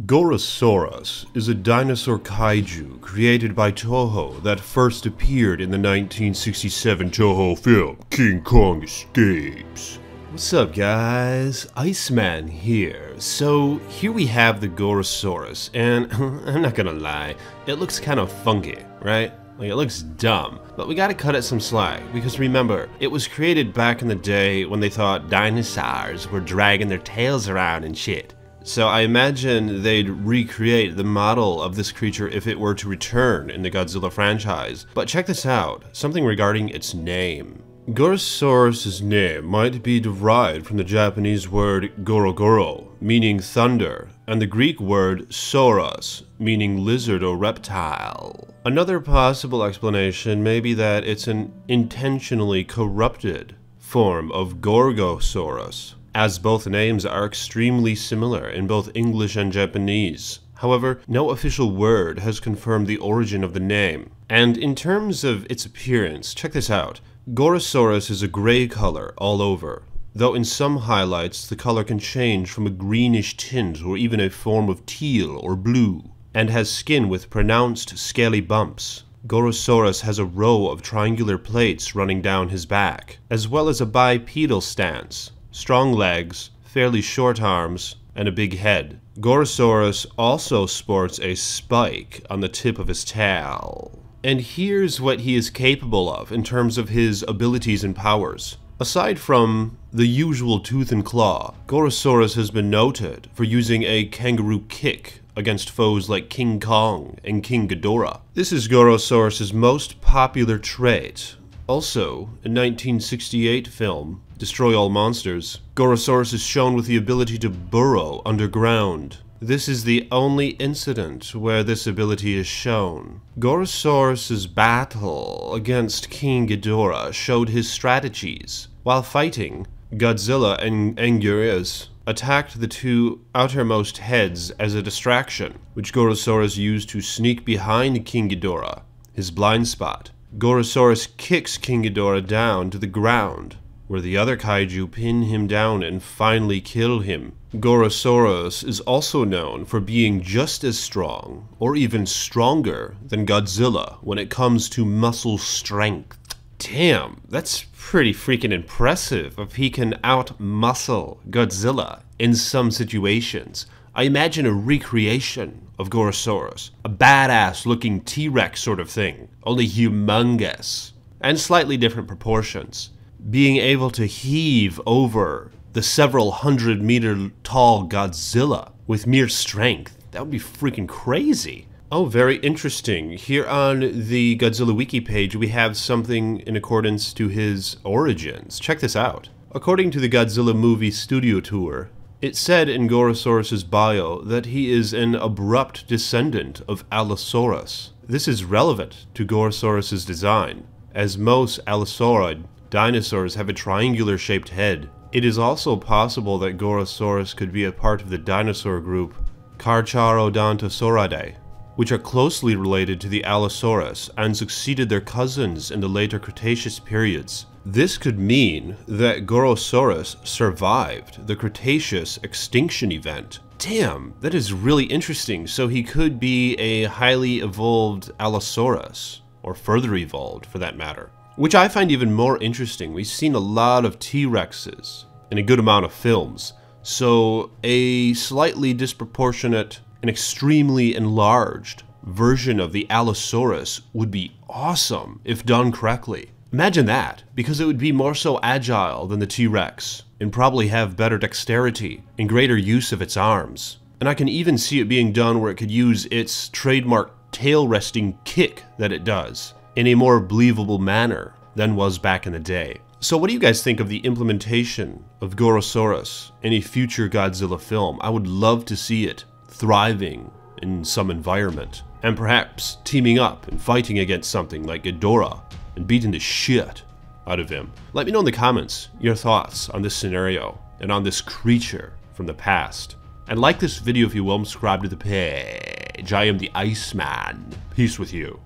Gorosaurus is a dinosaur kaiju created by Toho that first appeared in the 1967 Toho film King Kong Escapes. What's up guys, Iceman here. So here we have the Gorosaurus, and I'm not gonna lie, it looks kind of funky, right? Like, it looks dumb, but we gotta cut it some slack, because remember, it was created back in the day when they thought dinosaurs were dragging their tails around and shit. So I imagine they'd recreate the model of this creature if it were to return in the Godzilla franchise. But check this out, something regarding its name. Gorosaurus' name might be derived from the Japanese word Gorogoro, meaning thunder, and the Greek word sauros, meaning lizard or reptile. Another possible explanation may be that it's an intentionally corrupted form of Gorgosaurus, as both names are extremely similar in both English and Japanese. However, no official word has confirmed the origin of the name. And in terms of its appearance, check this out. Gorosaurus is a gray color all over, though in some highlights the color can change from a greenish tint or even a form of teal or blue, and has skin with pronounced scaly bumps. Gorosaurus has a row of triangular plates running down his back, as well as a bipedal stance, strong legs, fairly short arms, and a big head. Gorosaurus also sports a spike on the tip of his tail. And here's what he is capable of in terms of his abilities and powers. Aside from the usual tooth and claw, Gorosaurus has been noted for using a kangaroo kick against foes like King Kong and King Ghidorah. This is Gorosaurus' most popular trait. Also, in 1968 film, Destroy All Monsters, Gorosaurus is shown with the ability to burrow underground. This is the only incident where this ability is shown. Gorosaurus' battle against King Ghidorah showed his strategies. While fighting, Godzilla and Anguirus attacked the two outermost heads as a distraction, which Gorosaurus used to sneak behind King Ghidorah, his blind spot. Gorosaurus kicks King Ghidorah down to the ground, where the other kaiju pin him down and finally kill him. Gorosaurus is also known for being just as strong, or even stronger, than Godzilla when it comes to muscle strength. Damn, that's pretty freaking impressive if he can out-muscle Godzilla in some situations. I imagine a recreation of Gorosaurus, a badass looking T-Rex sort of thing, only humongous, and slightly different proportions. Being able to heave over the several 100-meter tall Godzilla with mere strength, that would be freaking crazy. Oh, very interesting. Here on the Godzilla wiki page, we have something in accordance to his origins. Check this out. According to the Godzilla movie studio tour, it said in Gorosaurus' bio that he is an abrupt descendant of Allosaurus. This is relevant to Gorosaurus' design, as most Allosaurid dinosaurs have a triangular-shaped head. It is also possible that Gorosaurus could be a part of the dinosaur group Carcharodontosauridae, which are closely related to the Allosaurus and succeeded their cousins in the later Cretaceous periods. This could mean that Gorosaurus survived the Cretaceous extinction event. Damn, that is really interesting. So he could be a highly evolved Allosaurus, or further evolved for that matter. Which I find even more interesting. We've seen a lot of T-Rexes in a good amount of films, so a slightly disproportionate and extremely enlarged version of the Allosaurus would be awesome if done correctly. Imagine that, because it would be more so agile than the T-Rex, and probably have better dexterity and greater use of its arms. And I can even see it being done where it could use its trademark tail-resting kick that it does in a more believable manner than was back in the day. So what do you guys think of the implementation of Gorosaurus in a future Godzilla film? I would love to see it thriving in some environment, and perhaps teaming up and fighting against something like Ghidorah and beating the shit out of him. Let me know in the comments your thoughts on this scenario and on this creature from the past. And like this video if you will, and subscribe to the page. I am the Iceman. Peace with you.